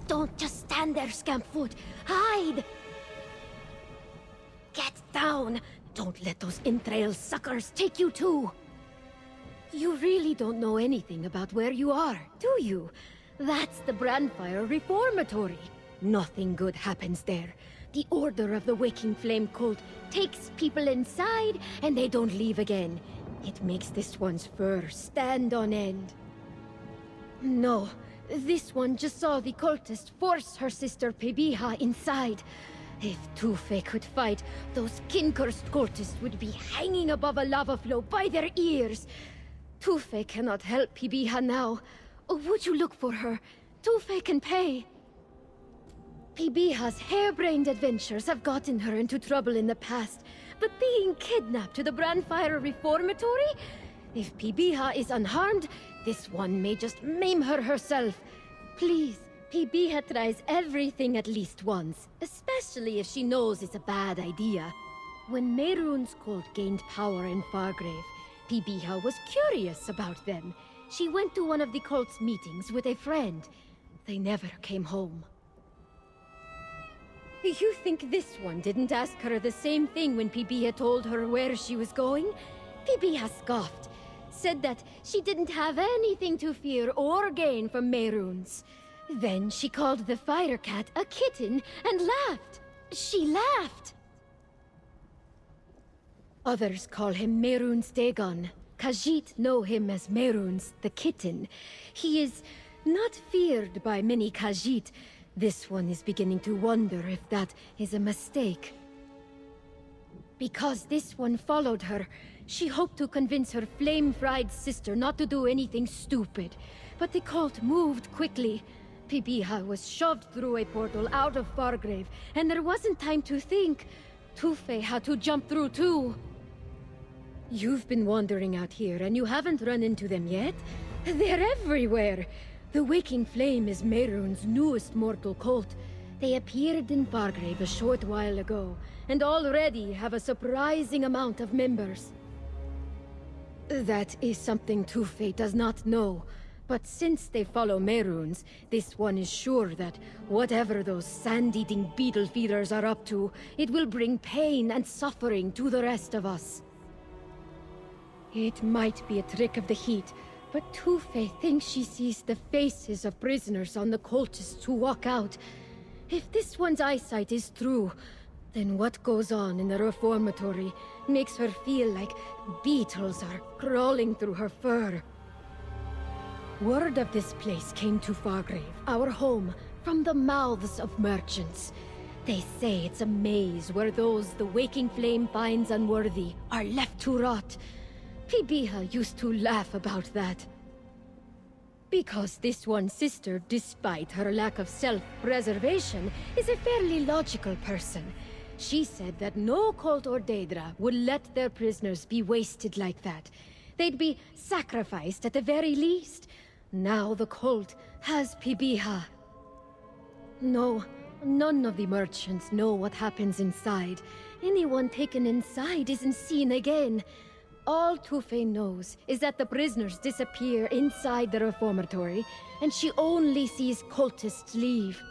Don't just stand there, Scampfoot. Hide! Get down! Don't let those entrail suckers take you too! You really don't know anything about where you are, do you? That's the Brandfire Reformatory. Nothing good happens there. The Order of the Waking Flame cult takes people inside, and they don't leave again. It makes this one's fur stand on end. No, this one just saw the cultist force her sister Pebiha inside. If Tufe could fight, those kin-cursed cultists would be hanging above a lava flow by their ears. Tufe cannot help Pebiha now. Would you look for her? Tufe can pay. Pebiha's harebrained adventures have gotten her into trouble in the past, but being kidnapped to the Brandfire Reformatory? If Pebiha is unharmed, this one may just maim her herself. Please, Pebiha tries everything at least once, especially if she knows it's a bad idea. When Mehrunes' cult gained power in Fargrave, Pebiha was curious about them. She went to one of the cult's meetings with a friend. They never came home. You think this one didn't ask her the same thing when Pebiha told her where she was going? Pebiha scoffed, said that she didn't have anything to fear or gain from Mehrunes. Then she called the fire cat a kitten and laughed. She laughed! Others call him Mehrunes Dagon. Khajiit know him as Mehrunes the kitten. He is not feared by many Khajiit. This one is beginning to wonder if that is a mistake. Because this one followed her, she hoped to convince her flame-fried sister not to do anything stupid. But the cult moved quickly. Pebiha was shoved through a portal out of Fargrave, and there wasn't time to think. Tufe had to jump through too. You've been wandering out here, and you haven't run into them yet? They're everywhere! The Waking Flame is Mehrunes' newest mortal cult. They appeared in Fargrave a short while ago, and already have a surprising amount of members. That is something Tufe does not know. But since they follow Mehrunes, this one is sure that whatever those sand-eating beetle feeders are up to, it will bring pain and suffering to the rest of us. It might be a trick of the heat, but Tufe thinks she sees the faces of prisoners on the cultists who walk out. If this one's eyesight is true, then what goes on in the Reformatory makes her feel like beetles are crawling through her fur. Word of this place came to Fargrave, our home, from the mouths of merchants. They say it's a maze where those the Waking Flame finds unworthy are left to rot. Pebiha used to laugh about that. Because this one sister, despite her lack of self-preservation, is a fairly logical person. She said that no cult or Daedra would let their prisoners be wasted like that. They'd be sacrificed at the very least. Now the cult has Pebiha. No, none of the merchants know what happens inside. Anyone taken inside isn't seen again. All Tufe knows is that the prisoners disappear inside the Reformatory, and she only sees cultists leave.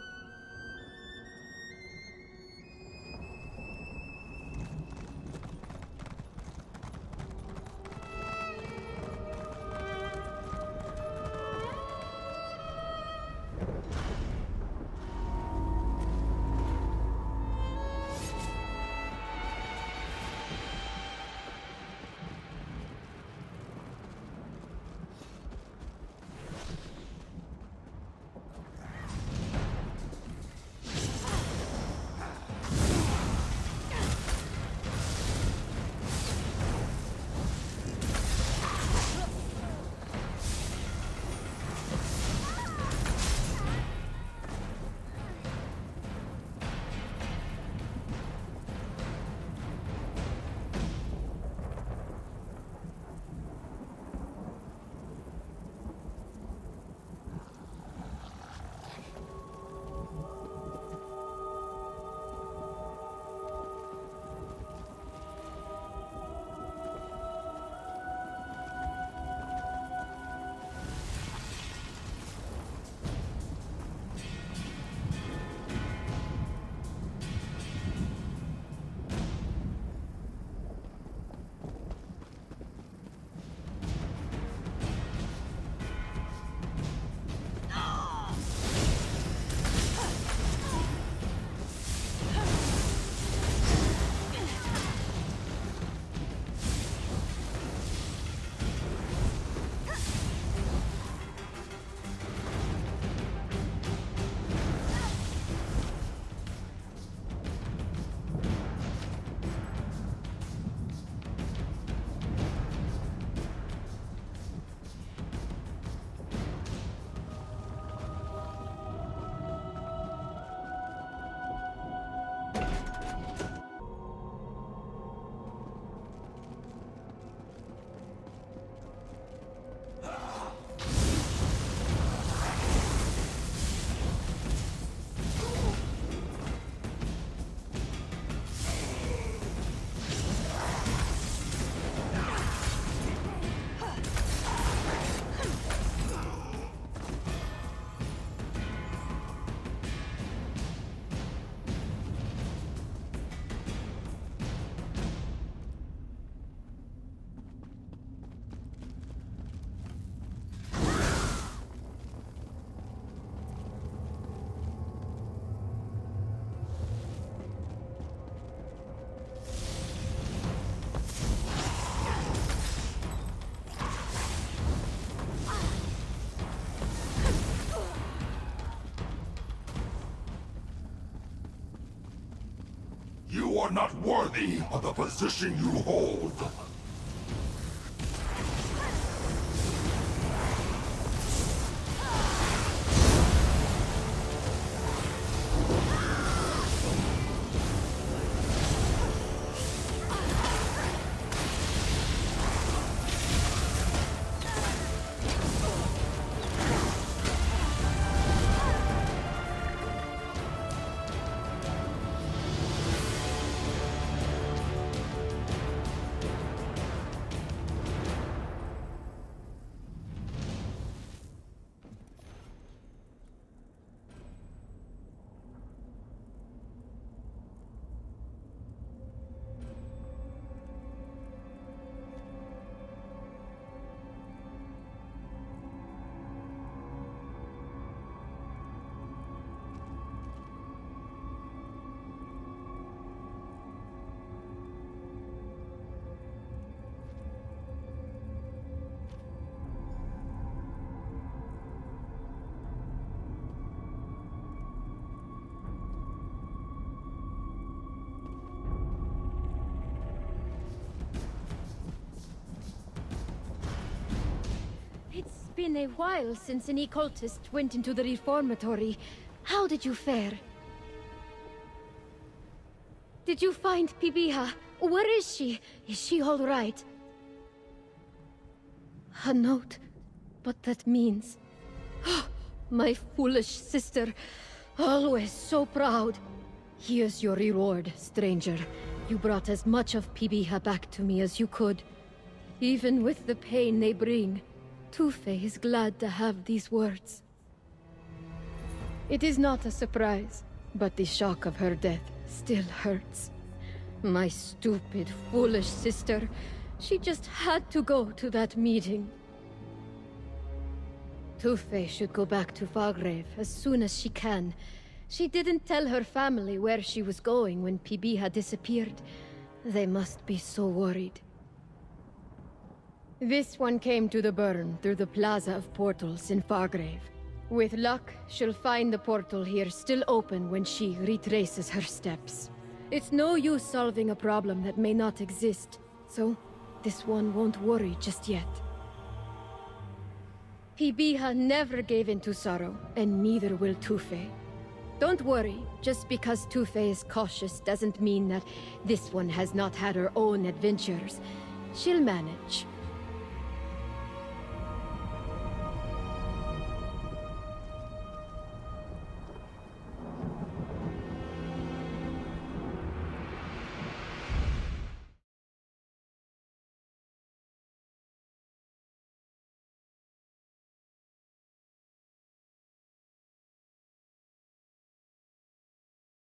You are not worthy of the position you hold. It's been a while since an occultist went into the Reformatory. How did you fare? Did you find Pibiha? Where is she? Is she all right? A note. What that means. My foolish sister. Always so proud. Here's your reward, stranger. You brought as much of Pibiha back to me as you could. Even with the pain they bring, Tufe is glad to have these words. It is not a surprise, but the shock of her death still hurts. My stupid, foolish sister. She just had to go to that meeting. Tufe should go back to Fargrave as soon as she can. She didn't tell her family where she was going when Pibiha disappeared. They must be so worried. This one came to the burn through the Plaza of Portals in Fargrave. With luck, she'll find the portal here still open when she retraces her steps. It's no use solving a problem that may not exist, so this one won't worry just yet. Pibiha never gave in to sorrow, and neither will Tufe. Don't worry, just because Tufe is cautious doesn't mean that this one has not had her own adventures. She'll manage.